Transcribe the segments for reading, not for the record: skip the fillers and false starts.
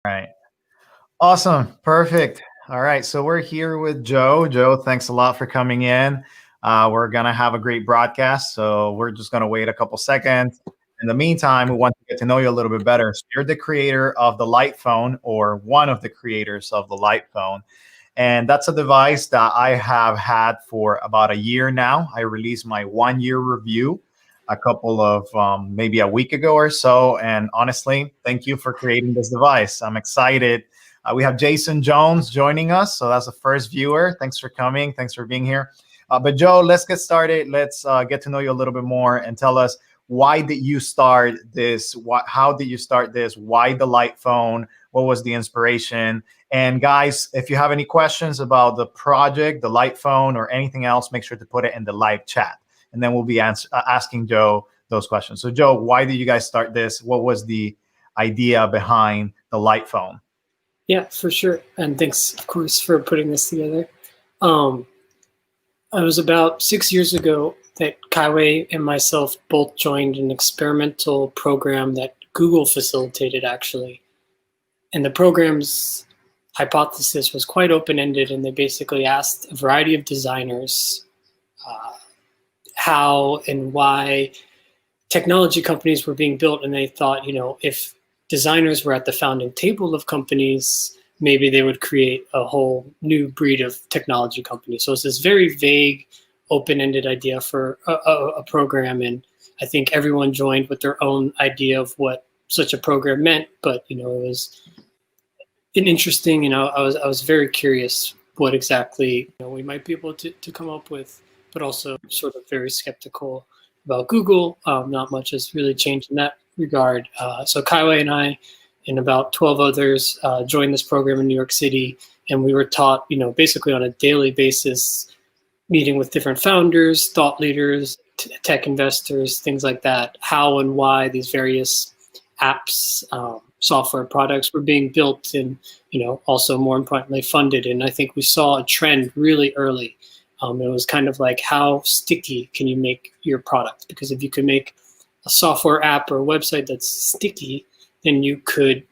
Right. Awesome. Perfect. All right. So we're here with Joe. Joe, thanks a lot for coming in. We're going to have a great broadcast. So we're just going to wait a couple seconds. In the meantime, we want to get to know you a little bit better. So you're the creator of the Light Phone, or one of the creators of the Light Phone. And that's a device that I have had for about a year now. I released my 1 year review a couple of maybe a week ago or so. And honestly, thank you for creating this device. I'm excited. We have Jason Jones joining us. So that's the first viewer. Thanks for coming. Thanks for being here. But Joe, let's get started. Let's get to know you a little bit more and tell us, why did you start this? How did you start this? Why the Light Phone? What was the inspiration? And guys, if you have any questions about the project, the Light Phone, or anything else, make sure to put it in the live chat. And then we'll be asking Joe those questions. So Joe, why did you guys start this? What was the idea behind the Light Phone? Yeah, for sure. And thanks, of course, for putting this together. It was about 6 years ago that Kaiwei and myself both joined an experimental program that Google facilitated, actually. And the program's hypothesis was quite open-ended, and they basically asked a variety of designers how and why technology companies were being built. And they thought, if designers were at the founding table of companies, maybe they would create a whole new breed of technology companies. So it's this very vague, open-ended idea for a program. And I think everyone joined with their own idea of what such a program meant. But, it was an interesting, I was very curious what exactly we might be able to come up with, but also sort of very skeptical about Google. Not much has really changed in that regard. So Kaiwei and I and about 12 others joined this program in New York City, and we were taught, basically on a daily basis, meeting with different founders, thought leaders, tech investors, things like that, how and why these various apps, software products were being built and, also more importantly funded. And I think we saw a trend really early. It was kind of like, how sticky can you make your product? Because if you can make a software app or a website that's sticky, then you could,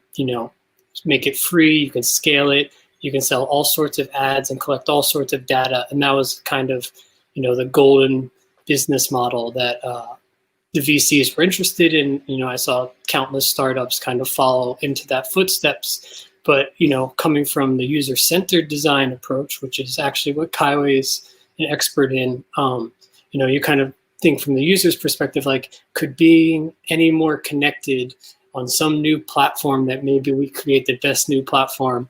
make it free, you can scale it, you can sell all sorts of ads and collect all sorts of data. And that was kind of, the golden business model that the VCs were interested in. I saw countless startups kind of follow into that footsteps. But, coming from the user-centered design approach, which is actually what Kaiwei is an expert in, you kind of think from the user's perspective, like, could being any more connected on some new platform that maybe we create the best new platform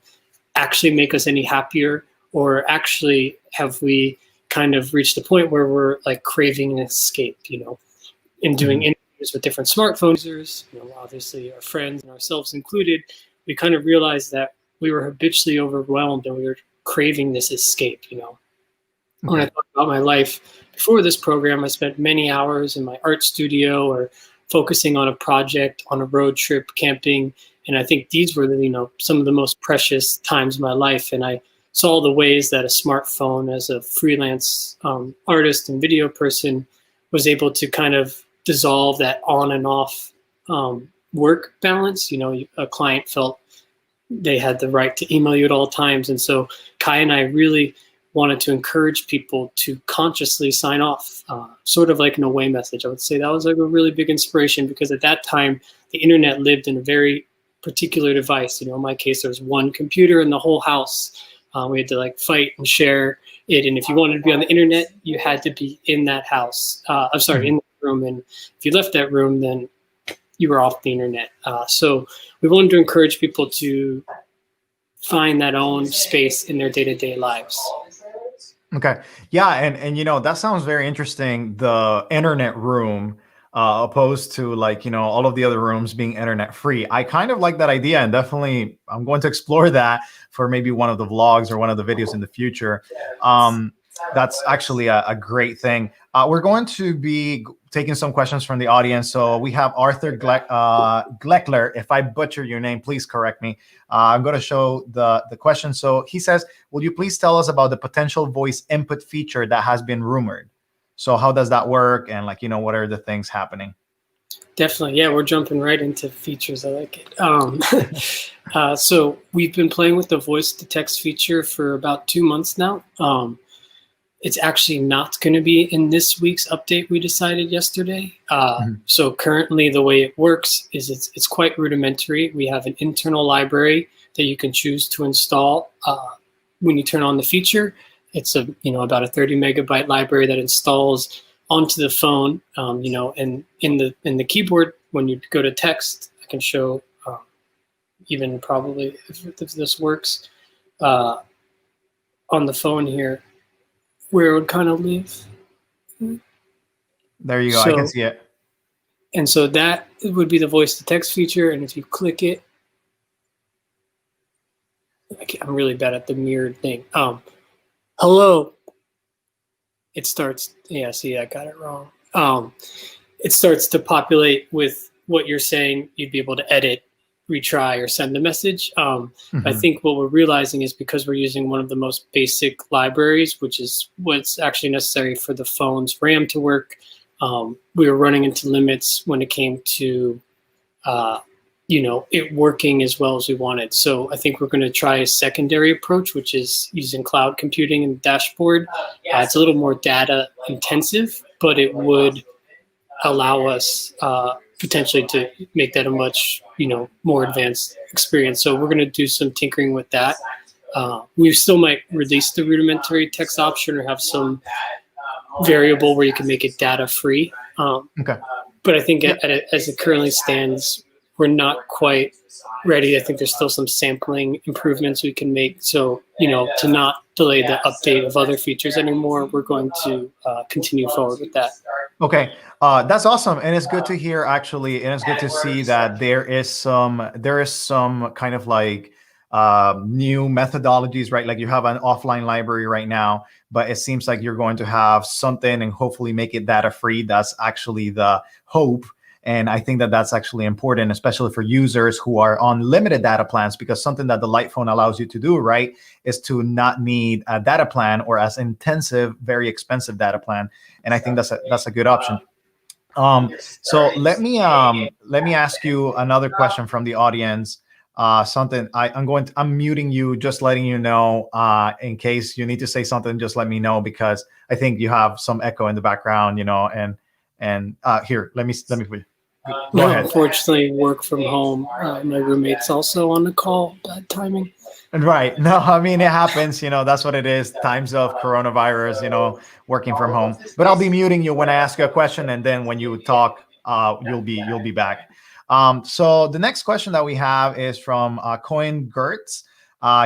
actually make us any happier? Or actually have we kind of reached a point where we're like craving an escape, in doing interviews with different smartphone users, obviously our friends and ourselves included, we kind of realized that we were habitually overwhelmed and we were craving this escape, When I thought about my life before this program, I spent many hours in my art studio or focusing on a project, on a road trip, camping. And I think these were, some of the most precious times of my life. And I saw the ways that a smartphone, as a freelance artist and video person, was able to kind of dissolve that on and off work balance. A client felt they had the right to email you at all times. And so Kai and I really wanted to encourage people to consciously sign off, sort of like an away message. I would say that was like a really big inspiration, because at that time, the internet lived in a very particular device. In my case, there was one computer in the whole house. We had to like fight and share it. And if you wanted to be on the internet, you had to be in that house. In the room. And if you left that room, then you were off the internet. So we wanted to encourage people to find that own space in their day-to-day lives. Okay. Yeah. And that sounds very interesting. The internet room, opposed to all of the other rooms being internet free. I kind of like that idea, and definitely I'm going to explore that for maybe one of the vlogs or one of the videos in the future. That's actually a great thing. We're going to be taking some questions from the audience. So we have Arthur Gleckler. If I butcher your name, please correct me. I'm going to show the question. So he says, will you please tell us about the potential voice input feature that has been rumored? So how does that work? And what are the things happening? Definitely. Yeah, we're jumping right into features. I like it. So we've been playing with the voice to text feature for about 2 months now. It's actually not going to be in this week's update, we decided yesterday. Mhm. So currently the way it works is it's quite rudimentary. We have an internal library that you can choose to install when you turn on the feature. It's about a 30 megabyte library that installs onto the phone. And in the keyboard, when you go to text, I can show even probably if this works on the phone here, where it would kind of live. There you go. I can So see it. and so that would be the voice to text feature. And if you click it, I'm really bad at the mirrored thing. Hello. It starts. Yeah, see, I got it wrong. It starts to populate with what you're saying. You'd be able to edit, retry, or send the message. I Mhm. think what we're realizing is because we're using one of the most basic libraries, which is what's actually necessary for the phone's RAM to work, we were running into limits when it came to it working as well as we wanted. So I think we're going to try a secondary approach, which is using cloud computing and dashboard. It's a little more data intensive, but it would allow us potentially to make that a much more advanced experience. So we're going to do some tinkering with that. We still might release the rudimentary text option or have some variable where you can make it data free. Okay. But I think Yeah. as it currently stands, we're not quite ready. I think there's still some sampling improvements we can make. So, to not delay the update of other features anymore, we're going to continue forward with that. Okay, that's awesome, and it's good to hear actually, and it's good to see that there is some kind of like new methodologies, right? Like you have an offline library right now, but it seems like you're going to have something and hopefully make it data free. That's actually the hope. And I think that that's actually important, especially for users who are on limited data plans, because something that the Light phone allows you to do, right, is to not need a data plan or as intensive, very expensive data plan. And I think that's a good option. So let me ask you another question from the audience. Something I'm muting you, just letting you know, in case you need to say something, just let me know, because I think you have some echo in the background, and here, let me go No, ahead. unfortunately, work from home. My roommate's also on the call. Bad timing. Right. No, I mean, it happens, that's what it is. Times of coronavirus, working from home. But I'll be muting you when I ask you a question, and then when you talk, you'll be back. So the next question that we have is from Coin Gertz.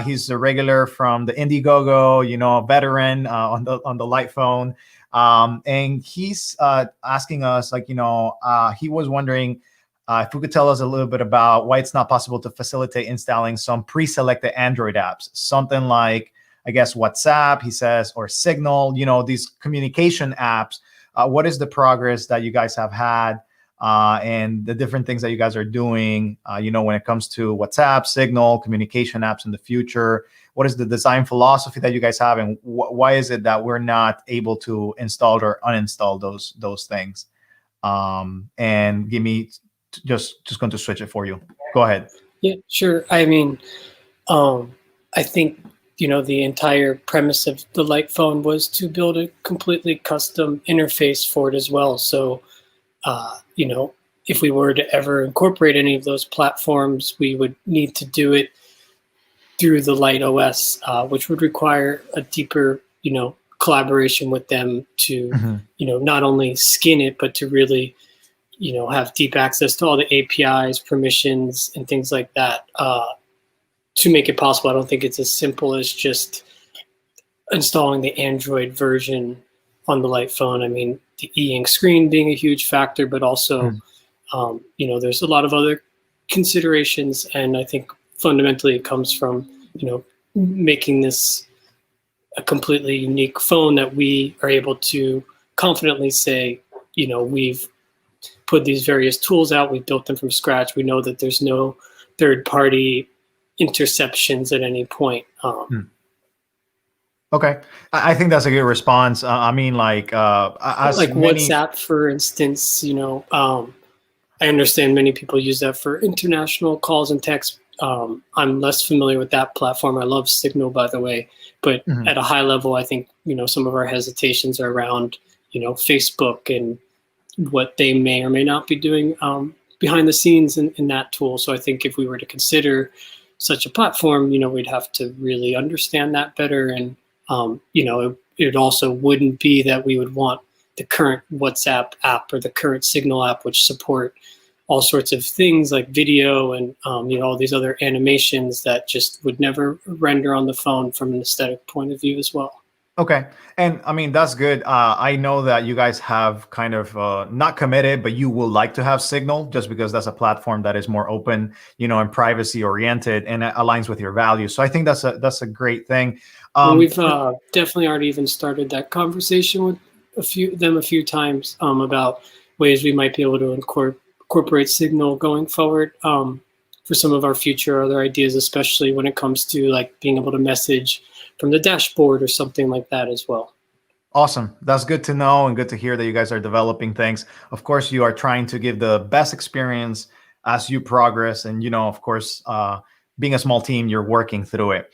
He's a regular from the Indiegogo, veteran on the Light phone. And he's asking us, like, he was wondering if we could tell us a little bit about why it's not possible to facilitate installing some pre-selected Android apps, something like, I guess, WhatsApp, he says, or Signal, these communication apps. What is the progress that you guys have had, and the different things that you guys are doing, when it comes to WhatsApp, Signal, communication apps in the future? What is the design philosophy that you guys have, and why is it that we're not able to install or uninstall those things? And give me just going to switch it for you. Go ahead. Yeah, sure. I mean, I think the entire premise of the Light phone was to build a completely custom interface for it as well. So, if we were to ever incorporate any of those platforms, we would need to do it through the Light OS, which would require a deeper, collaboration with them to, Mhm. not only skin it, but to really, have deep access to all the APIs, permissions, and things like that to make it possible. I don't think it's as simple as just installing the Android version on the Light phone. I mean, the e-ink screen being a huge factor, but also, Mhm. there's a lot of other considerations, and I think fundamentally it comes from, making this a completely unique phone that we are able to confidently say, we've put these various tools out, we've built them from scratch. We know that there's no third-party interceptions at any point. Hmm. Okay, I think that's a good response. I mean, like, as Like many. WhatsApp, for instance, I understand many people use that for international calls and texts. I'm less familiar with that platform. I love Signal, by the way, but Mhm. at a high level, I think, some of our hesitations are around, Facebook and what they may or may not be doing behind the scenes in that tool. So I think if we were to consider such a platform, we'd have to really understand that better. And, it also wouldn't be that we would want the current WhatsApp app or the current Signal app, which support all sorts of things like video and all these other animations that just would never render on the phone from an aesthetic point of view as well. Okay. And I mean, that's good. I know that you guys have kind of not committed, but you will like to have Signal just because that's a platform that is more open, and privacy oriented and it aligns with your values. So I think that's a great thing. Well, we've For- definitely already even started that conversation with a few times about ways we might be able to incorporate Signal going forward for some of our future other ideas, especially when it comes to like being able to message from the dashboard or something like that as well. Awesome. That's good to know and good to hear that you guys are developing things. Of course, you are trying to give the best experience as you progress. And, of course, being a small team, you're working through it.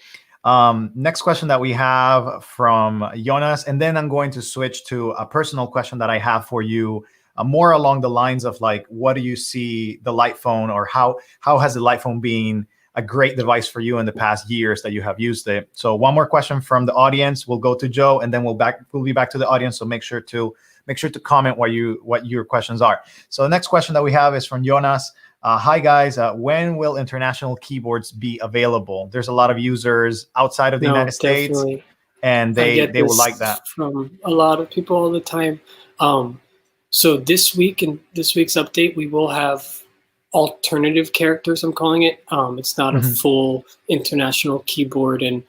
Next question that we have from Jonas, and then I'm going to switch to a personal question that I have for you, more along the lines of like, what do you see the light phone, or how has the light phone been a great device for you in the past years that you have used it? So one more question from the audience. We'll go to Joe, and then we'll be back to the audience. So make sure to comment what your questions are. So the next question that we have is from Jonas. Hi guys, when will international keyboards be available? There's a lot of users outside of the United States, Definitely. and I they get will this like that. from a lot of people all the time. So this week, in this week's update, we will have alternative characters, I'm calling it. It's not a Mhm. full international keyboard, and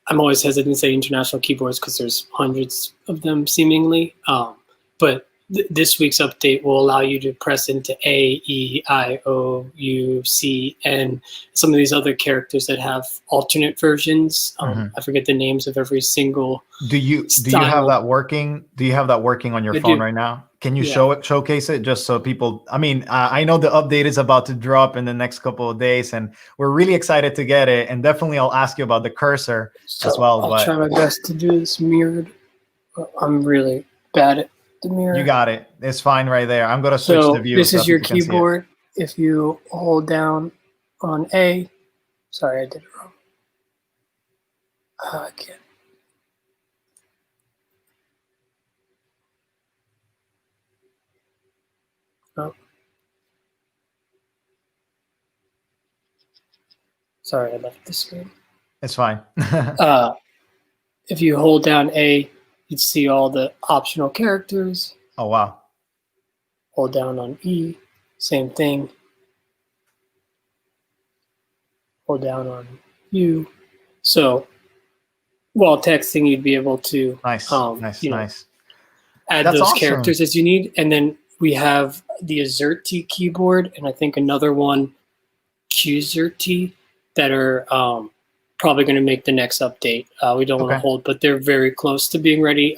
I'm always hesitant to say international keyboards because there's hundreds of them seemingly. But this week's update will allow you to press into A, E, I, O, U, C, N, some of these other characters that have alternate versions. Mhm. I forget the names of every single Do you have style. that working? Do you have that working on your I phone do, right now? Can you yeah. showcase it just so people? I mean, I know the update is about to drop in the next couple of days, and we're really excited to get it. And definitely, I'll ask you about the cursor as So well. I'll try But my best to do this mirrored. I'm really bad at the you mirror. got it. It's fine right there. I'm gonna switch the So view this so is that your people can see it. keyboard. If you hold down on A, sorry, I did it wrong. I can't. Oh, sorry, I left the screen. It's fine. Uh, if you hold down A, you'd see all the optional characters. Oh wow. Hold down on E, same thing. Hold down on U. So while texting, you'd be able to, Nice, nice, nice. add That's those awesome. characters as you need. And then we have the AZERTY keyboard, and I think another one, QZERTY, that are probably going to make the next update. We don't want to Okay. hold, but they're very close to being ready.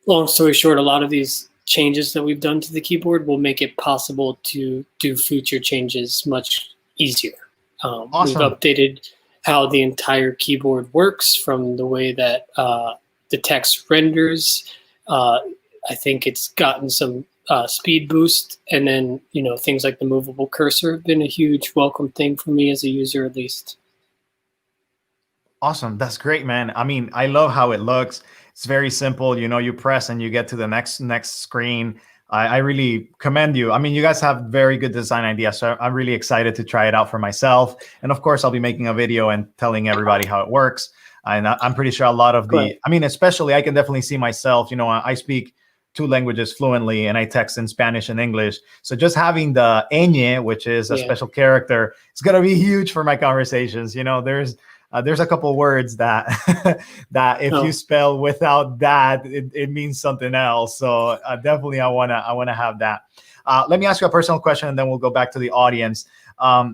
Long story short, a lot of these changes that we've done to the keyboard will make it possible to do future changes much easier. We've Awesome. updated how the entire keyboard works from the way that the text renders. I think it's gotten some speed boost, and then things like the movable cursor have been a huge welcome thing for me as a user, at least. Awesome. That's great, man. I mean, I love how it looks. It's very simple. You press and you get to the next screen. I really commend you. I mean, you guys have very good design ideas. So I'm really excited to try it out for myself. And of course, I'll be making a video and telling everybody how it works. And I'm pretty sure a lot of Great. I mean, especially I can definitely see myself, I speak two languages fluently and I text in Spanish and English. So just having the ñ, which is a Yeah. special character, it's going to be huge for my conversations. There's a couple words that that if you spell without that, it means something else. So definitely, I wanna have that. Let me ask you a personal question, and then we'll go back to the audience.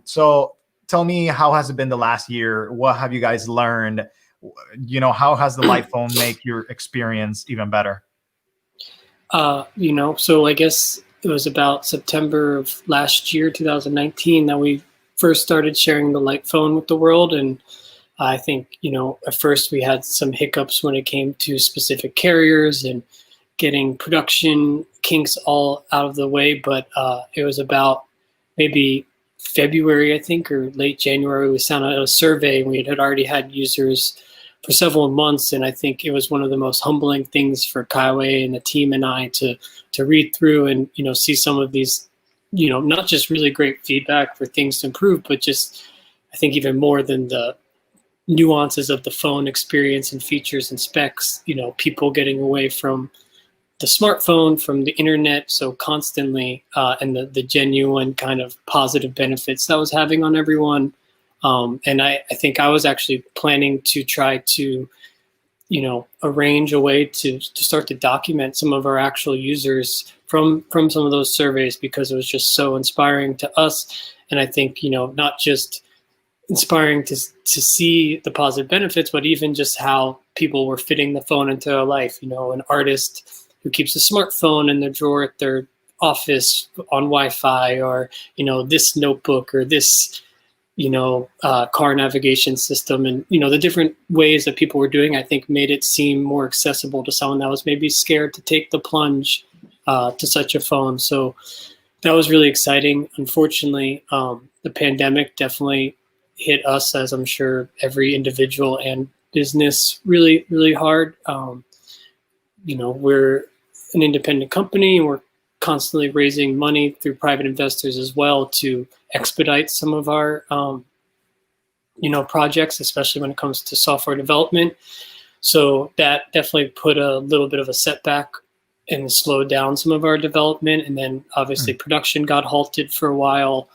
So tell me, how has it been the last year? What have you guys learned? How has the light phone make your experience even better? So I guess it was about September of last year, 2019, that we first started sharing the light phone with the world. And I think, at first we had some hiccups when it came to specific carriers and getting production kinks all out of the way. But it was about maybe February, I think, or late January, we sent out a survey. We had already had users for several months, and I think it was one of the most humbling things for Kaiway and the team and I to read through and see some of these, not just really great feedback for things to improve, but just I think even more than the nuances of the phone experience and features and specs, people getting away from the smartphone, from the internet so constantly, and the genuine kind of positive benefits that was having on everyone. And I think I was actually planning to try to, arrange a way to start to document some of our actual users from some of those surveys, because it was just so inspiring to us. And I think, not just inspiring to see the positive benefits, but even just how people were fitting the phone into their life. An artist who keeps a smartphone in their drawer at their office on Wi-Fi, or, this notebook or this, car navigation system, and, the different ways that people were doing, I think made it seem more accessible to someone that was maybe scared to take the plunge to such a phone. So that was really exciting. Unfortunately, the pandemic definitely hit us, as I'm sure every individual and business, really, really hard. We're an independent company, and we're constantly raising money through private investors as well to expedite some of our, projects, especially when it comes to software development. So that definitely put a little bit of a setback and slowed down some of our development. And then obviously production got halted for a while.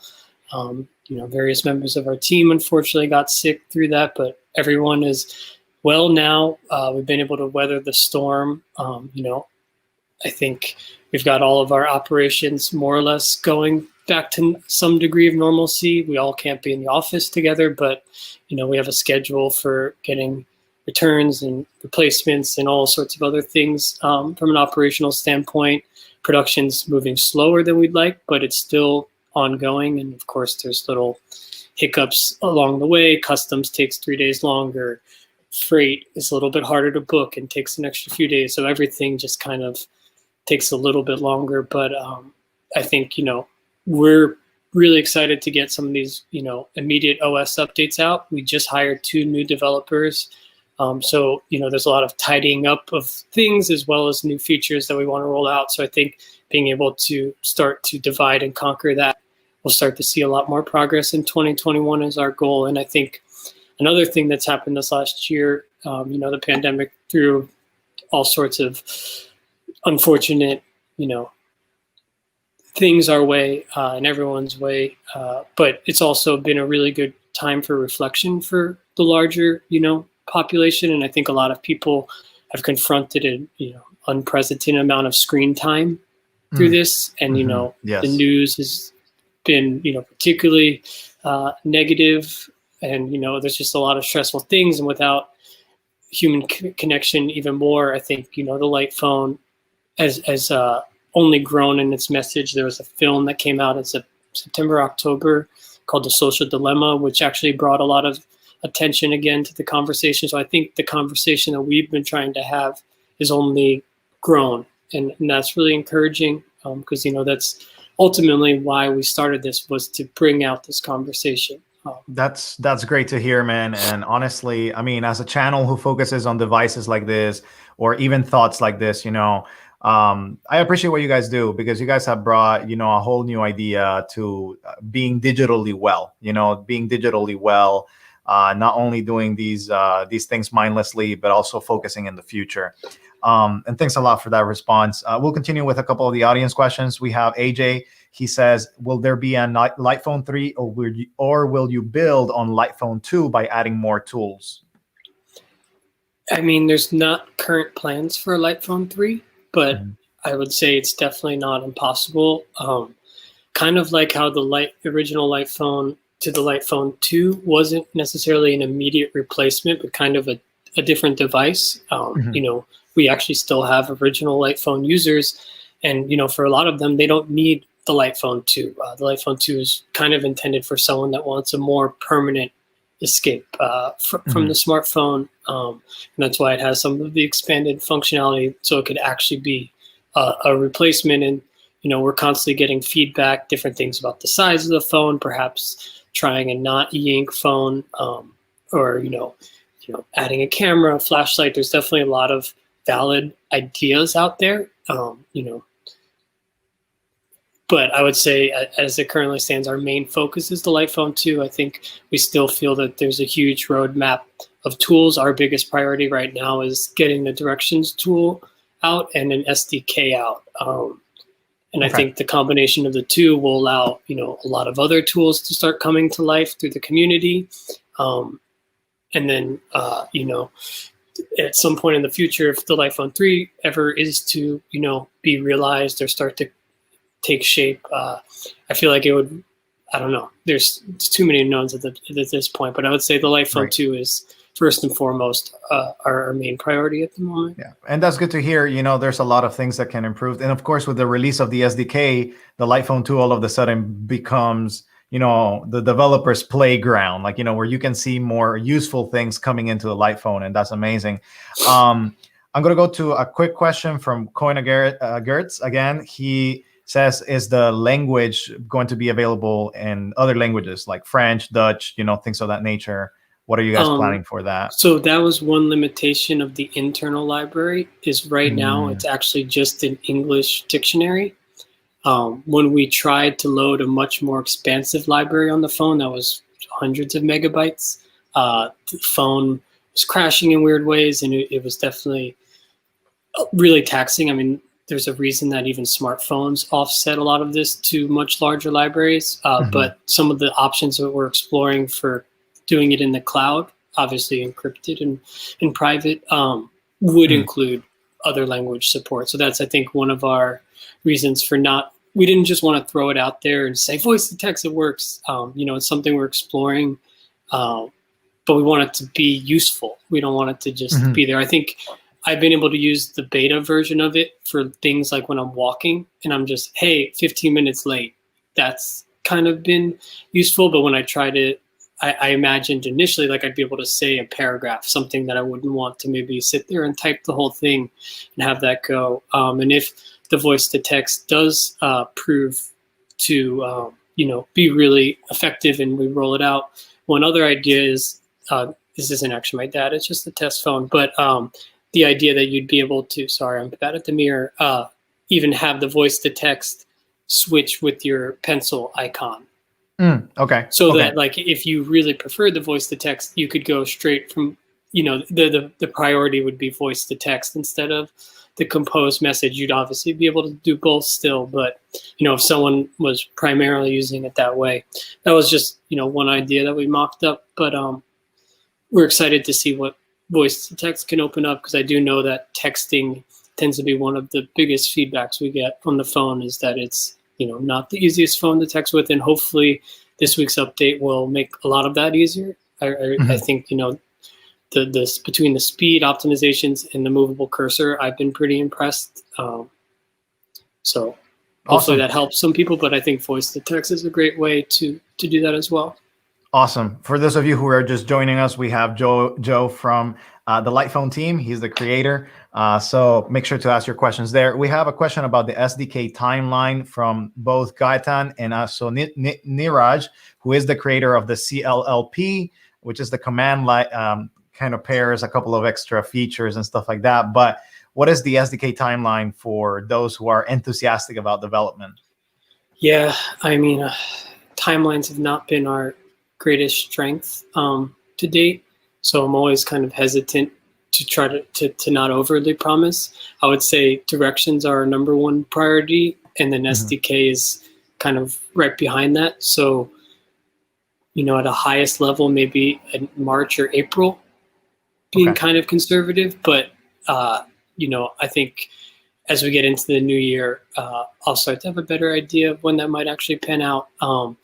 Various members of our team unfortunately got sick through that, but everyone is well now. We've been able to weather the storm. I think we've got all of our operations more or less going back to some degree of normalcy. We all can't be in the office together, but we have a schedule for getting returns and replacements and all sorts of other things. From an operational standpoint, production's moving slower than we'd like, but it's still ongoing. And of course, there's little hiccups along the way. Customs takes 3 days longer. Freight is a little bit harder to book and takes an extra few days. So everything just kind of takes a little bit longer. But I think, we're really excited to get some of these, immediate OS updates out. We just hired 2 new developers. So, there's a lot of tidying up of things as well as new features that we want to roll out. So I think being able to start to divide and conquer that, we'll start to see a lot more progress in 2021 is our goal. And I think another thing that's happened this last year, the pandemic threw all sorts of unfortunate, things our way and everyone's way. But it's also been a really good time for reflection for the larger, population. And I think a lot of people have confronted an, unprecedented amount of screen time through this. And, Yes. the news has been, particularly negative. And, there's just a lot of stressful things. And without human connection even more, I think, the light phone has only grown in its message. There was a film that came out in September, October called The Social Dilemma, which actually brought a lot of attention again to the conversation. So I think the conversation that we've been trying to have is only grown. And that's really encouraging because, that's ultimately why we started this, was to bring out this conversation. That's great to hear, man. And honestly, I mean, as a channel who focuses on devices like this, or even thoughts like this, I appreciate what you guys do, because you guys have brought, a whole new idea to being digitally well, not only doing these things mindlessly, but also focusing in the future. And thanks a lot for that response. We'll continue with a couple of the audience questions. We have AJ. He says, will there be a Light Phone 3 or will you build on Light Phone 2 by adding more tools? I mean, there's not current plans for a Light Phone 3, but I would say it's definitely not impossible. Kind of like how the original Light Phone to the Light Phone 2 wasn't necessarily an immediate replacement, but kind of a different device. We actually still have original Light Phone users, And, for a lot of them, they don't need the Light Phone 2. The Light Phone 2 is kind of intended for someone that wants a more permanent escape from the smartphone. And that's why it has some of the expanded functionality, so it could actually be a replacement. And, we're constantly getting feedback, different things about the size of the phone, perhaps trying a not e-ink phone, or, adding a camera, a flashlight. There's definitely a lot of valid ideas out there, but I would say, as it currently stands, our main focus is the Light Phone 2. I think we still feel that there's a huge roadmap of tools. Our biggest priority right now is getting the directions tool out and an SDK out. And I think the combination of the two will allow, a lot of other tools to start coming to life through the community. And then, at some point in the future, if the Light Phone 3 ever is to, be realized or start to take shape, I feel like it would, I don't know, there's too many unknowns at this point, but I would say the Light Phone 2 is first and foremost our main priority at the moment. Yeah, and that's good to hear. There's a lot of things that can improve. And of course, with the release of the SDK, the Light Phone 2 all of a sudden becomes, the developer's playground, where you can see more useful things coming into the Light Phone, and that's amazing. I'm going to go to a quick question from Koina Gertz. Again, he says, is the language going to be available in other languages like French, Dutch, things of that nature? What are you guys planning for that? So that was one limitation of the internal library, is right now it's actually just an English dictionary. When we tried to load a much more expansive library on the phone that was hundreds of megabytes, the phone was crashing in weird ways, and it was definitely really taxing. I mean, there's a reason that even smartphones offset a lot of this to much larger libraries, but some of the options that we're exploring for doing it in the cloud, obviously encrypted and in private, would include other language support. So that's, I think, one of our reasons for we didn't just want to throw it out there and say, voice to text, it works. It's something we're exploring, but we want it to be useful. We don't want it to just be there. I think I've been able to use the beta version of it for things like when I'm walking and I'm just, hey, 15 minutes late. That's kind of been useful. But when I tried it, I imagined initially like I'd be able to say a paragraph, something that I wouldn't want to maybe sit there and type the whole thing and have that go. And if the voice to text does prove to be really effective and we roll it out, one other idea is, this isn't actually my dad, it's just a test phone, but the idea that you'd be able to, sorry, I'm bad at the mirror, even have the voice to text switch with your pencil icon. So that, like, if you really prefer the voice to text, you could go straight from, the priority would be voice to text instead of the composed message. You'd obviously be able to do both still, but, if someone was primarily using it that way, that was just, one idea that we mocked up, but we're excited to see what voice to text can open up, because I do know that texting tends to be one of the biggest feedbacks we get on the phone, is that it's, not the easiest phone to text with, and hopefully this week's update will make a lot of that easier. I think, the between the speed optimizations and the movable cursor, I've been pretty impressed. So hopefully that helps some people, but I think voice to text is a great way to do that as well. Awesome. For those of you who are just joining us, we have Joe from the Light Phone team. He's the creator. So make sure to ask your questions there. We have a question about the SDK timeline from both Gaetan and also Niraj, who is the creator of the CLLP, which is the command line, kind of pairs a couple of extra features and stuff like that. But what is the SDK timeline for those who are enthusiastic about development? Yeah, I mean, timelines have not been our greatest strength to date. So I'm always kind of hesitant to try to not overly promise. I would say directions are our number one priority, and then SDK is kind of right behind that. So, at a highest level, maybe in March or April, being kind of conservative. But, I think as we get into the new year, I'll start to have a better idea of when that might actually pan out. And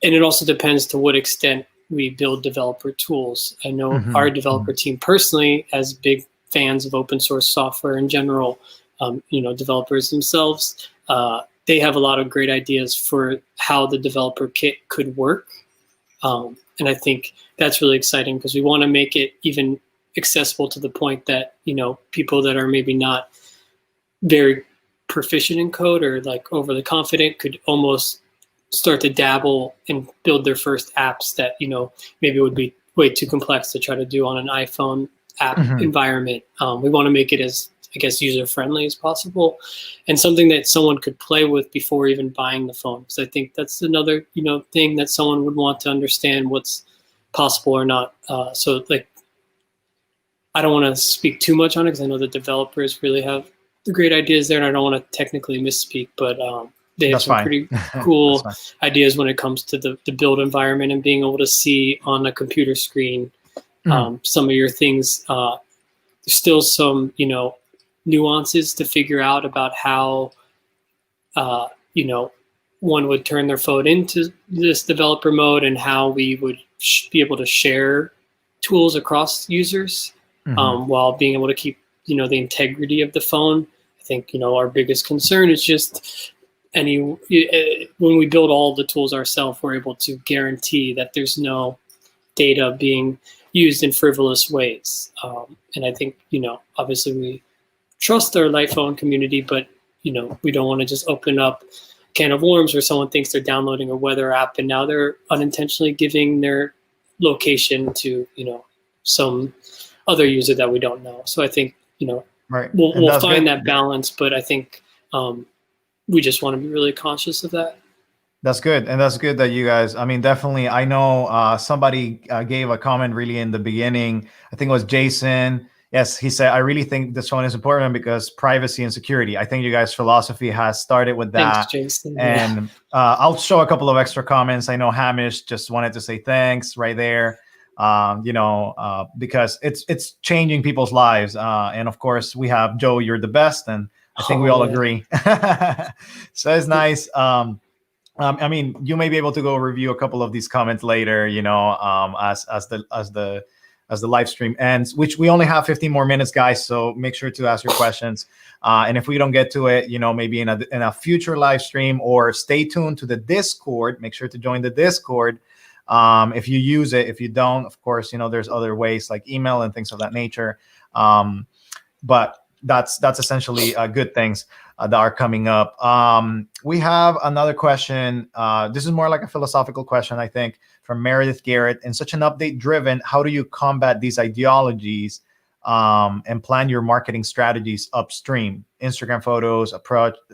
it also depends to what extent we build developer tools. I know our developer team personally, as big fans of open source software in general, developers themselves. They have a lot of great ideas for how the developer kit could work. And I think that's really exciting because we want to make it even accessible to the point that, people that are maybe not very proficient in code or like overly confident could almost start to dabble and build their first apps that, maybe would be way too complex to try to do on an iPhone app environment. We want to make it as, I guess, user-friendly as possible and something that someone could play with before even buying the phone. Because I think that's another, thing that someone would want to understand what's possible or not. So like, I don't want to speak too much on it because I know the developers really have the great ideas there and I don't want to technically misspeak, but they have some pretty cool ideas when it comes to the build environment and being able to see on a computer screen some of your things. There's still some, nuances to figure out about how, one would turn their phone into this developer mode and how we would be able to share tools across users while being able to keep, the integrity of the phone. I think, our biggest concern is just when we build all the tools ourselves, we're able to guarantee that there's no data being used in frivolous ways. And I think, obviously we trust our iPhone community, but, we don't want to just open up a can of worms where someone thinks they're downloading a weather app and now they're unintentionally giving their location to, some other user that we don't know. So I think, we'll find that balance, but I think we just want to be really conscious of that. That's good. And that's good that you guys, definitely, I know somebody gave a comment really in the beginning. I think it was Jason. Yes, he said, I really think this one is important because privacy and security. I think you guys' philosophy has started with that. Thanks, Jason. And I'll show a couple of extra comments. I know Hamish just wanted to say thanks right there. Because it's changing people's lives. And of course, we have Joe, you're the best. And I think we all agree. So it's nice. You may be able to go review a couple of these comments later, as the live stream ends, which we only have 15 more minutes, guys. So make sure to ask your questions. And if we don't get to it, maybe in a future live stream, or stay tuned to the Discord. Make sure to join the Discord. If you use it. If you don't, of course, there's other ways like email and things of that nature. But that's essentially good things that are coming up. We have another question. This is more like a philosophical question, I think, from Meredith Garrett. In such an update-driven, how do you combat these ideologies and plan your marketing strategies upstream? Instagram photos,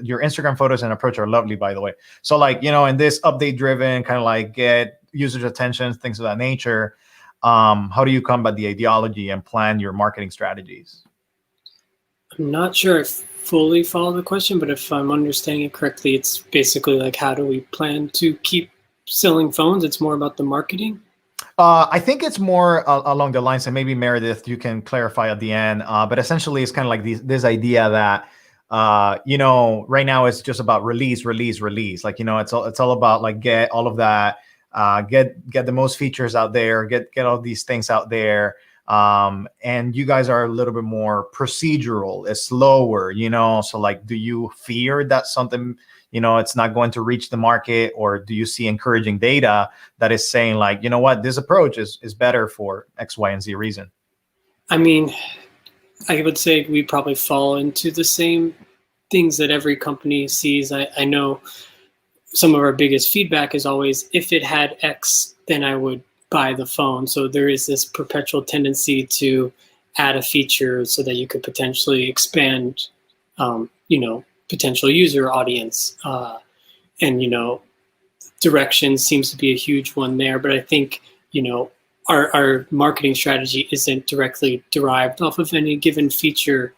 your Instagram photos and approach are lovely, by the way. So like, in this update-driven kind of like get users' attention, things of that nature, how do you combat the ideology and plan your marketing strategies? I'm not sure I fully follow the question, but if I'm understanding it correctly, it's basically like, how do we plan to keep selling phones? It's more about the marketing. I think it's more along the lines, and maybe Meredith, you can clarify at the end. But essentially, it's kind of like this idea that right now it's just about release. Like it's all about like get all of that, get the most features out there, get all these things out there. And you guys are a little bit more procedural, it's slower, so like, do you fear that something, it's not going to reach the market, or do you see encouraging data that is saying like, what, this approach is better for X, Y, and Z reason? I would say we probably fall into the same things that every company sees. I know some of our biggest feedback is always, if it had X, then I would buy the phone. So there is this perpetual tendency to add a feature so that you could potentially expand, potential user audience. And, direction seems to be a huge one there. But I think, our marketing strategy isn't directly derived off of any given feature.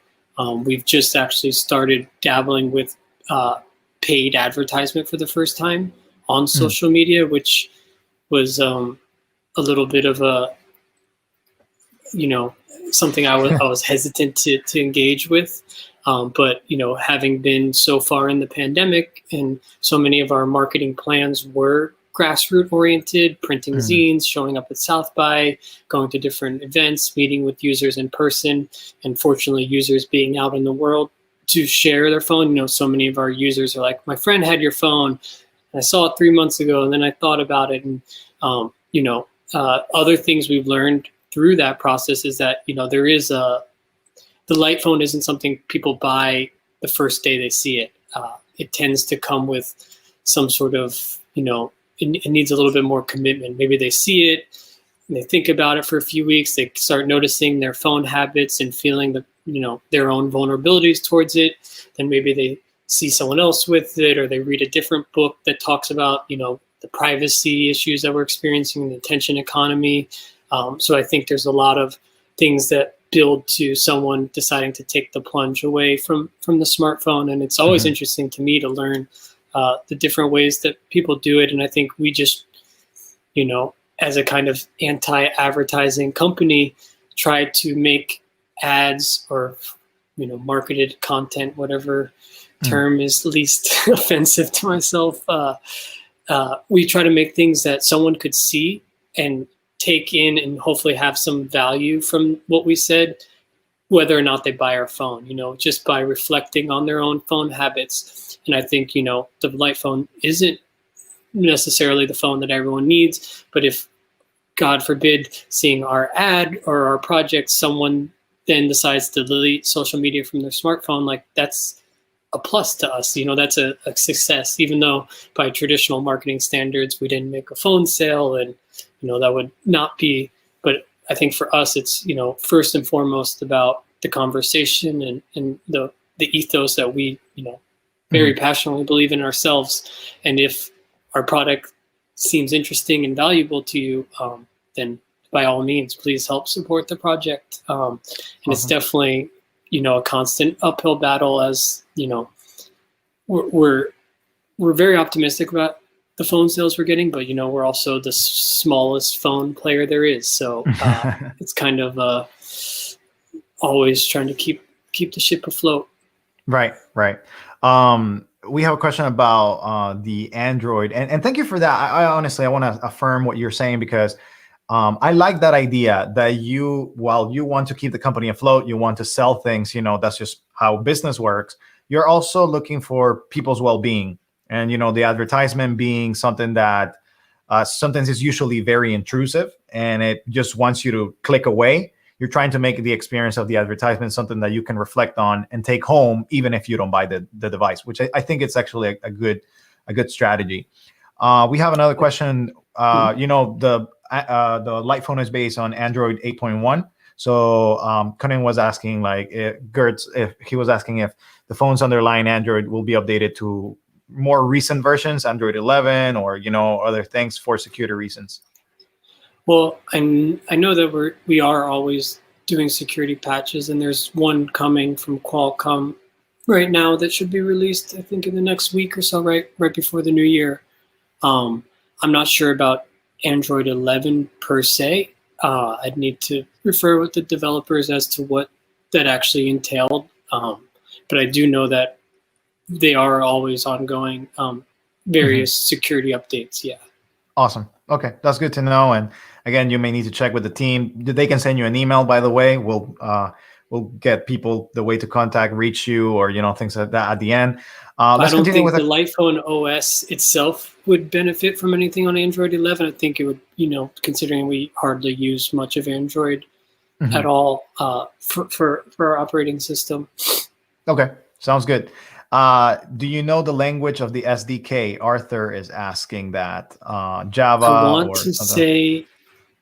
We've just actually started dabbling with paid advertisement for the first time on social media, which was a little bit of a, something I was hesitant to engage with. But, having been so far in the pandemic and so many of our marketing plans were grassroots oriented, printing zines, showing up at South by, going to different events, meeting with users in person, and fortunately users being out in the world to share their phone. You know, so many of our users are like, my friend had your phone, and I saw it 3 months ago, and then I thought about it. And other things we've learned through that process is that, you know, the light phone isn't something people buy the first day they see it. It tends to come with some sort of, you know, it needs a little bit more commitment. Maybe they see it, and they think about it for a few weeks. They start noticing their phone habits and feeling the, you know, their own vulnerabilities towards it. Then maybe they see someone else with it, or they read a different book that talks about, you know, the privacy issues that we're experiencing in the attention economy. So I think there's a lot of things that build to someone deciding to take the plunge away from the smartphone. And it's always interesting to me to learn the different ways that people do it. And I think we just, you know, as a kind of anti-advertising company, try to make ads or, you know, marketed content, whatever term is least offensive to myself. We try to make things that someone could see and take in and hopefully have some value from what we said, whether or not they buy our phone, you know, just by reflecting on their own phone habits. And I think, you know, the light phone isn't necessarily the phone that everyone needs, but if, God forbid, seeing our ad or our project, someone then decides to delete social media from their smartphone, like that's a plus to us. You know, that's a success, even though by traditional marketing standards, we didn't make a phone sale, and, you know, that would not be, but I think for us, it's, you know, first and foremost about the conversation and the ethos that we, you know, very passionately believe in ourselves. And if our product seems interesting and valuable to you, then by all means, please help support the project. And it's definitely, you know, a constant uphill battle, as, you know, we're very optimistic about the phone sales we're getting, but, you know, we're also the smallest phone player there is. So it's kind of always trying to keep the ship afloat. Right. We have a question about the Android, and thank you for that. I honestly, I want to affirm what you're saying, because I like that idea that while you want to keep the company afloat, you want to sell things, you know, that's just how business works. You're also looking for people's well-being, and, you know, the advertisement being something that sometimes is usually very intrusive, and it just wants you to click away. You're trying to make the experience of the advertisement something that you can reflect on and take home, even if you don't buy the device, which I think it's actually a good strategy. We have another question. You know, the light phone is based on Android 8.1. So Conan was asking, like, Gertz, if he was asking if the phones underlying Android will be updated to more recent versions, Android 11, or, you know, other things for security reasons. Well, I know that we are always doing security patches, and there's one coming from Qualcomm right now that should be released, I think, in the next week or so, right before the new year. I'm not sure about Android 11 per se. I'd need to refer with the developers as to what that actually entailed. But I do know that they are always ongoing various security updates. Yeah. Awesome. Okay, that's good to know. And again, you may need to check with the team. They can send you an email, by the way. We'll get people the way to reach you, or, you know, things like that at the end. I don't think the light phone OS itself would benefit from anything on Android 11. I think it would, you know, considering we hardly use much of Android at all for our operating system. Okay, sounds good. Do you know the language of the SDK? Arthur is asking that. Java. I want to say,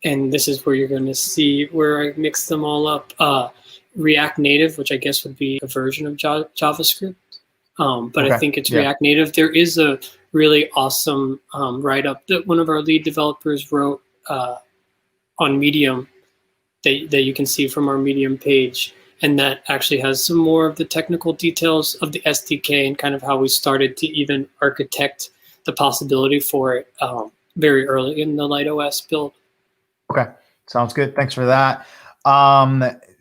and this is where you're going to see where I mix them all up. React Native, which I guess would be a version of JavaScript. But I think it's React Native. There is a really awesome write-up that one of our lead developers wrote on Medium that you can see from our Medium page. And that actually has some more of the technical details of the SDK and kind of how we started to even architect the possibility for it very early in the Light OS build. Okay, sounds good. Thanks for that.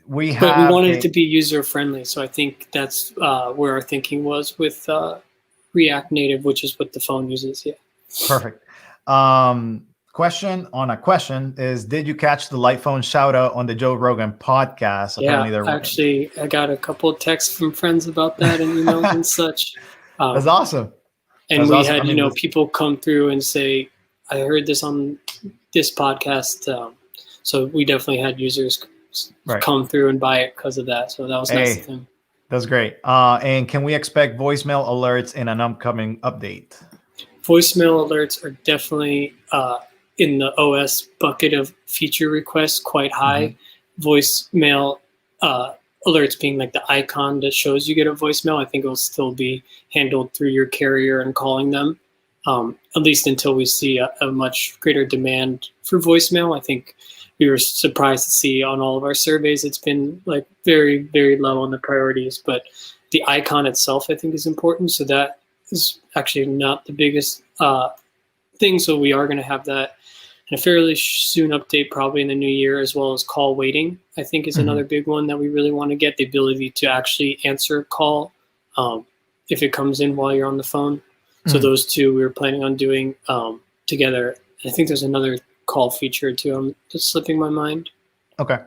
We wanted it to be user-friendly, so I think that's where our thinking was with React Native, which is what the phone uses. Yeah. Perfect. Question on a question is, did you catch the light phone shout out on the Joe Rogan podcast? Yeah, Apparently there were. actually, I got a couple of texts from friends about that and emails and such. That's Um, awesome. and That's we awesome. I had, mean, people come through and say, I heard this on this podcast. So we definitely had users right. come through and buy it because of that. So that was nice of Hey, them. that's great. And can we expect voicemail alerts in an upcoming update? Voicemail alerts are definitely in the OS bucket of feature requests quite high. Voicemail alerts being like the icon that shows you get a voicemail, I think it will still be handled through your carrier and calling them, at least until we see a much greater demand for voicemail. I think we were surprised to see on all of our surveys it's been like very, very low on the priorities, but the icon itself I think is important. So that is actually not the biggest thing. So we are going to have that in a fairly soon update, probably in the new year, as well as call waiting, I think is another big one that we really want to get, the ability to actually answer a call if it comes in while you're on the phone. So those two we were planning on doing together. I think there's another call feature too. I'm just slipping my mind. Okay.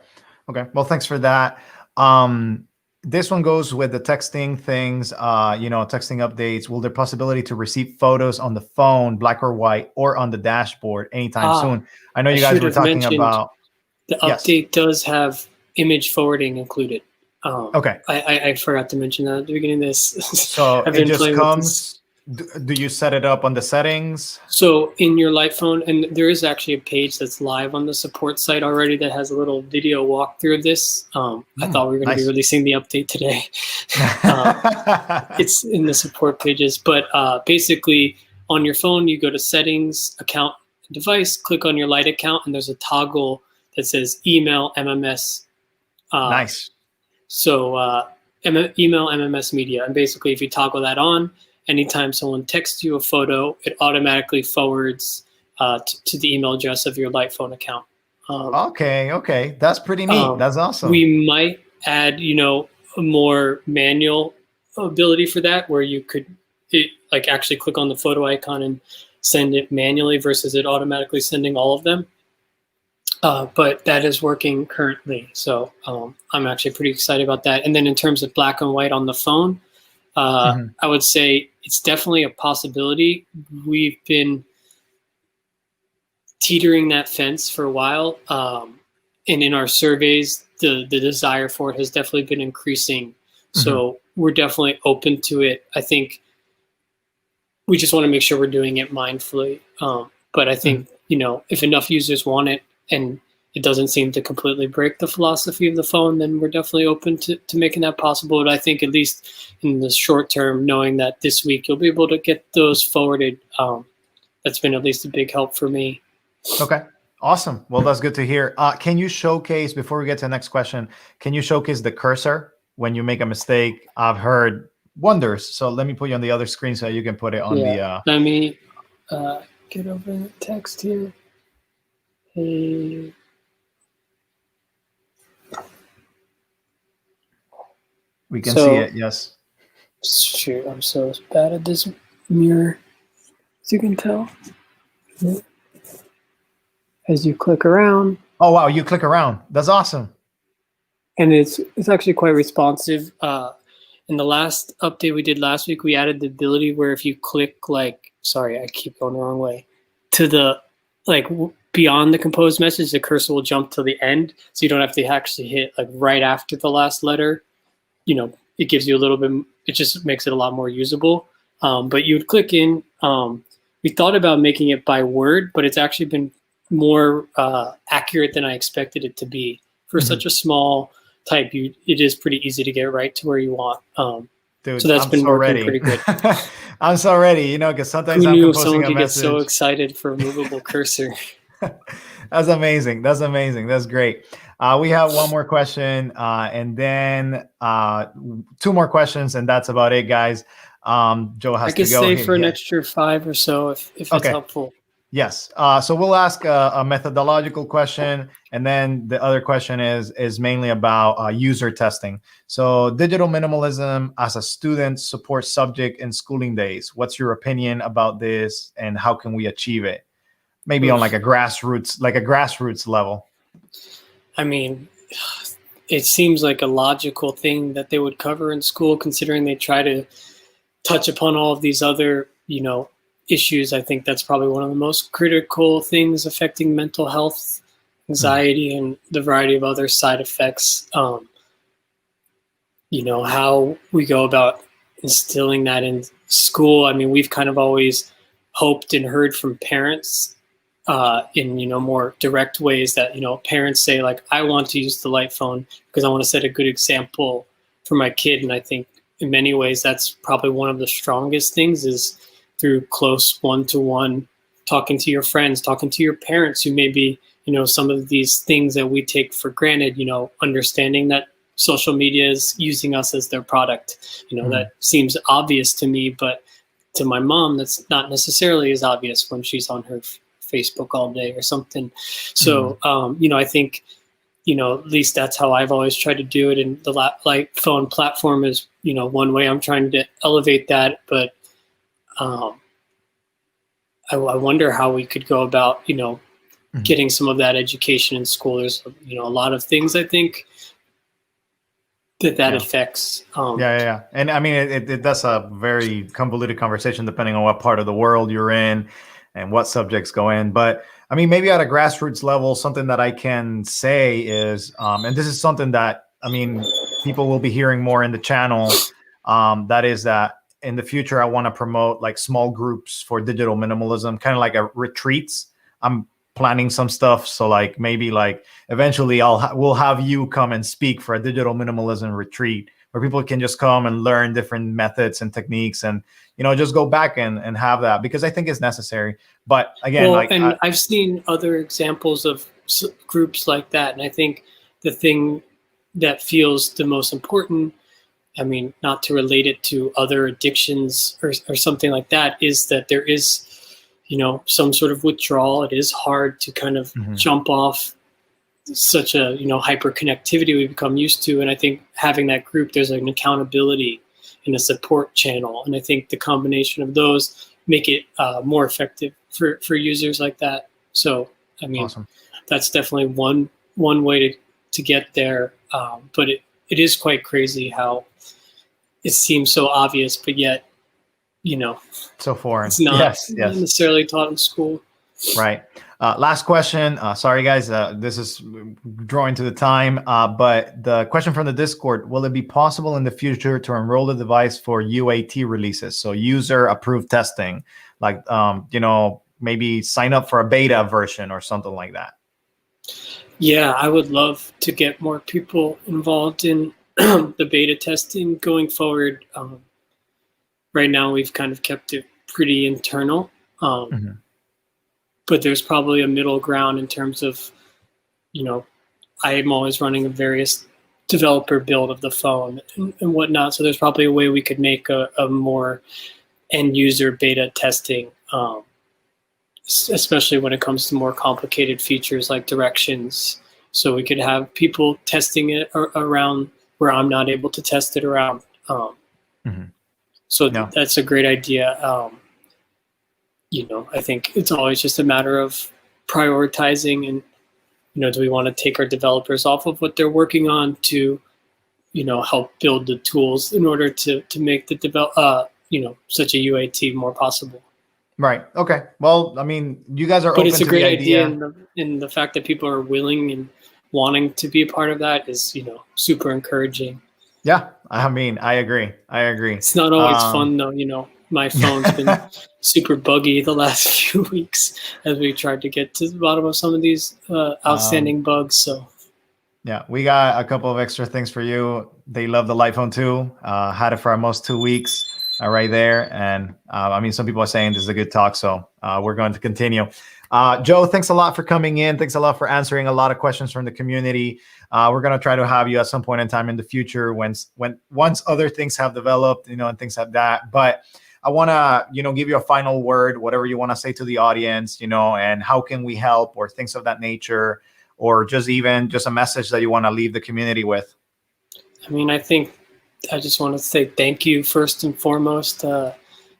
Well, thanks for that. This one goes with the texting things, texting updates. Will there possibility to receive photos on the phone, black or white, or on the dashboard anytime soon? I know you guys were talking about. The update does have image forwarding included. Okay. I forgot to mention that at the beginning of this. So it just comes. Do you set it up on the settings? So in your light phone, and there is actually a page that's live on the support site already that has a little video walkthrough of this. I thought we were going to be releasing the update today. It's in the support pages, but basically on your phone, you go to settings, account, device, click on your light account, and there's a toggle that says email MMS. Nice. So email MMS media. And basically if you toggle that on, anytime someone texts you a photo, it automatically forwards to the email address of your light phone account. Okay. That's pretty neat. That's awesome. We might add, a more manual ability for that, where you could actually click on the photo icon and send it manually versus it automatically sending all of them. But that is working currently. So I'm actually pretty excited about that. And then in terms of black and white on the phone, I would say it's definitely a possibility. We've been teetering that fence for a while. And in our surveys, the desire for it has definitely been increasing. So we're definitely open to it. I think we just want to make sure we're doing it mindfully. But I think, if enough users want it and it doesn't seem to completely break the philosophy of the phone, then we're definitely open to making that possible. But I think at least in the short term, knowing that this week you'll be able to get those forwarded, that's been at least a big help for me. Okay. Awesome. Well, that's good to hear. Can you showcase, before we get to the next question, can you showcase the cursor when you make a mistake? I've heard wonders. So let me put you on the other screen so you can put it on the... Let me get over the text here. Hey. We can see it, yes. Shoot, I'm so bad at this mirror, as you can tell. As you click around. Oh, wow, you click around. That's awesome. And it's actually quite responsive. In the last update we did last week, we added the ability where if you click sorry, I keep going the wrong way, to the beyond the composed message, the cursor will jump to the end, so you don't have to actually hit right after the last letter. It gives you a little bit, it just makes it a lot more usable. But you would click in, we thought about making it by word, but it's actually been more accurate than I expected it to be. For such a small type, it is pretty easy to get right to where you want. Dude, so that's been working pretty good. I'm so ready, because sometimes Who I'm knew composing someone a could message. get so excited for a movable cursor? That's amazing. That's great. We have one more question, and then 2 more questions, and that's about it, guys. Joe has to go. I could stay for an extra 5 or so if it's helpful. Yes. So we'll ask a methodological question, and then the other question is mainly about user testing. So digital minimalism as a student support subject in schooling days. What's your opinion about this, and how can we achieve it? maybe on like a grassroots level? I mean, it seems like a logical thing that they would cover in school, considering they try to touch upon all of these other, issues. I think that's probably one of the most critical things affecting mental health, anxiety, and the variety of other side effects. How we go about instilling that in school. I mean, we've kind of always hoped and heard from parents in more direct ways that parents say, like, I want to use the light phone because I want to set a good example for my kid. And I think in many ways that's probably one of the strongest things, is through close one-to-one talking to your friends, talking to your parents who maybe some of these things that we take for granted, understanding that social media is using us as their product. That seems obvious to me, but to my mom, that's not necessarily as obvious when she's on her Facebook all day or something. So, I think, at least that's how I've always tried to do it. And the light phone platform is, one way I'm trying to elevate that. But I wonder how we could go about, getting some of that education in school. There's, a lot of things I think that affects. Yeah. And I mean, that's a very convoluted conversation depending on what part of the world you're in and what subjects go in. But I mean, maybe at a grassroots level, something that I can say is, and this is something that, I mean, people will be hearing more in the channel, that is that in the future, I want to promote like small groups for digital minimalism, kind of like a retreats. I'm planning some stuff. So like maybe like eventually we'll have you come and speak for a digital minimalism retreat where people can just come and learn different methods and techniques and, just go back and have that, because I think it's necessary. But again, I've seen other examples of groups like that. And I think the thing that feels the most important, I mean, not to relate it to other addictions or something like that, is that there is, some sort of withdrawal. It is hard to kind of jump off such a, hyper connectivity we become used to. And I think having that group, there's an accountability and a support channel. And I think the combination of those make it more effective for users like that. So, I mean, awesome. That's definitely one way to get there. But it is quite crazy how it seems so obvious, but yet, so foreign. It's not necessarily taught in school. Right. Last question. Sorry, guys. This is drawing to the time. But the question from the Discord: will it be possible in the future to enroll the device for UAT releases? So user approved testing, like maybe sign up for a beta version or something like that. Yeah, I would love to get more people involved in the beta testing going forward. Right now, we've kind of kept it pretty internal, but there's probably a middle ground in terms of, I am always running a various developer build of the phone and whatnot. So there's probably a way we could make a more end user beta testing, especially when it comes to more complicated features like directions. So we could have people testing it around where I'm not able to test it around. So that's a great idea. I think it's always just a matter of prioritizing and, do we want to take our developers off of what they're working on to, help build the tools in order to make the such a UAT more possible. Right. Okay. Well, I mean, you guys are open to the idea. But it's a great idea. And the fact that people are willing and wanting to be a part of that is, super encouraging. Yeah, I mean, I agree. It's not always fun though, my phone's been super buggy the last few weeks as we tried to get to the bottom of some of these outstanding bugs. So yeah, we got a couple of extra things for you. They love the Light Phone 2. Had it for almost 2 weeks right there. And I mean, some people are saying this is a good talk, so we're going to continue. Joe, thanks a lot for coming in. Thanks a lot for answering a lot of questions from the community. We're going to try to have you at some point in time in the future once other things have developed, and things like that. But I want to, give you a final word, whatever you want to say to the audience, and how can we help or things of that nature, or just a message that you want to leave the community with. I mean, I think I just want to say thank you first and foremost.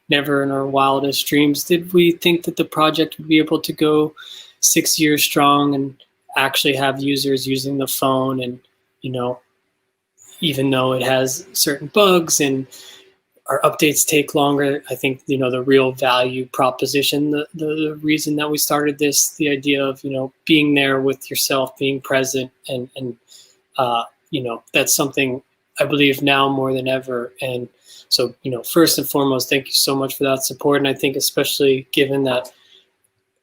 never in our wildest dreams did we think that the project would be able to go 6 years strong and actually have users using the phone. And, you know, even though it has certain bugs and our updates take longer, I think, you know, the real value proposition, the reason that we started this, the idea of, you know, being there with yourself, being present, and you know, that's something I believe now more than ever. And so, you know, first and foremost, thank you so much for that support. And I think especially given that,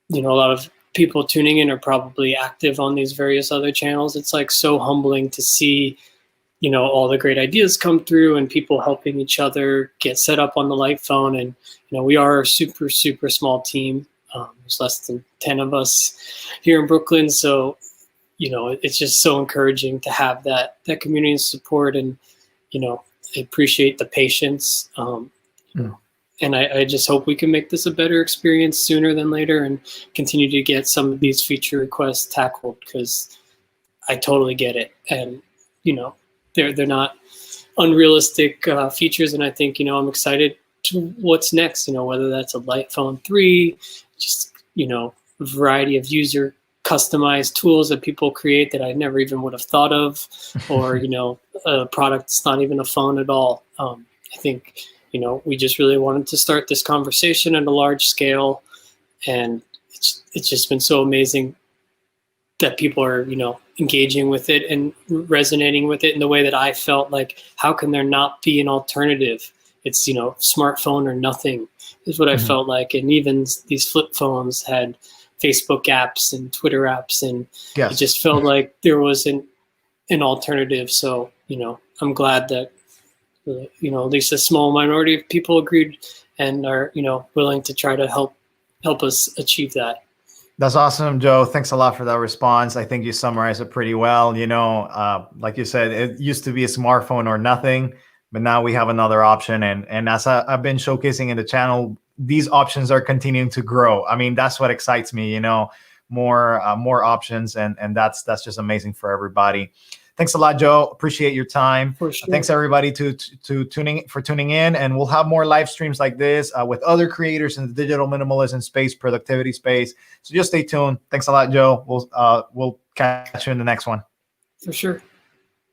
you know, a lot of people tuning in are probably active on these various other channels, it's like so humbling to see, you know, all the great ideas come through and people helping each other get set up on the light phone. And, you know, we are a super, super small team. There's less than 10 of us here in Brooklyn. So, you know, it's just so encouraging to have that community support. And, you know, I appreciate the patience. And I just hope we can make this a better experience sooner than later and continue to get some of these feature requests tackled, because I totally get it. And, you know, they're not unrealistic features. And I think, you know, I'm excited to what's next, you know, whether that's a Light Phone 3, just, you know, a variety of user customized tools that people create that I never even would have thought of, or, you know, a product that's not even a phone at all. I think, you know, we just really wanted to start this conversation at a large scale, and it's just been so amazing that people are, you know, engaging with it and resonating with it in the way that I felt like, how can there not be an alternative? It's, you know, smartphone or nothing is what I felt like. And even these flip phones had Facebook apps and Twitter apps, and it just felt like there was an alternative. So, you know, I'm glad that, you know, at least a small minority of people agreed and are, you know, willing to try to help us achieve that. That's awesome, Joe. Thanks a lot for that response. I think you summarized it pretty well. You know, like you said, it used to be a smartphone or nothing, but now we have another option. And as I've been showcasing in the channel, these options are continuing to grow. I mean, that's what excites me, you know, more options. And that's just amazing for everybody. Thanks a lot, Joe. Appreciate your time. For sure. Thanks everybody to tuning in, and we'll have more live streams like this with other creators in the digital minimalism space, productivity space. So just stay tuned. Thanks a lot, Joe. We'll catch you in the next one. For sure.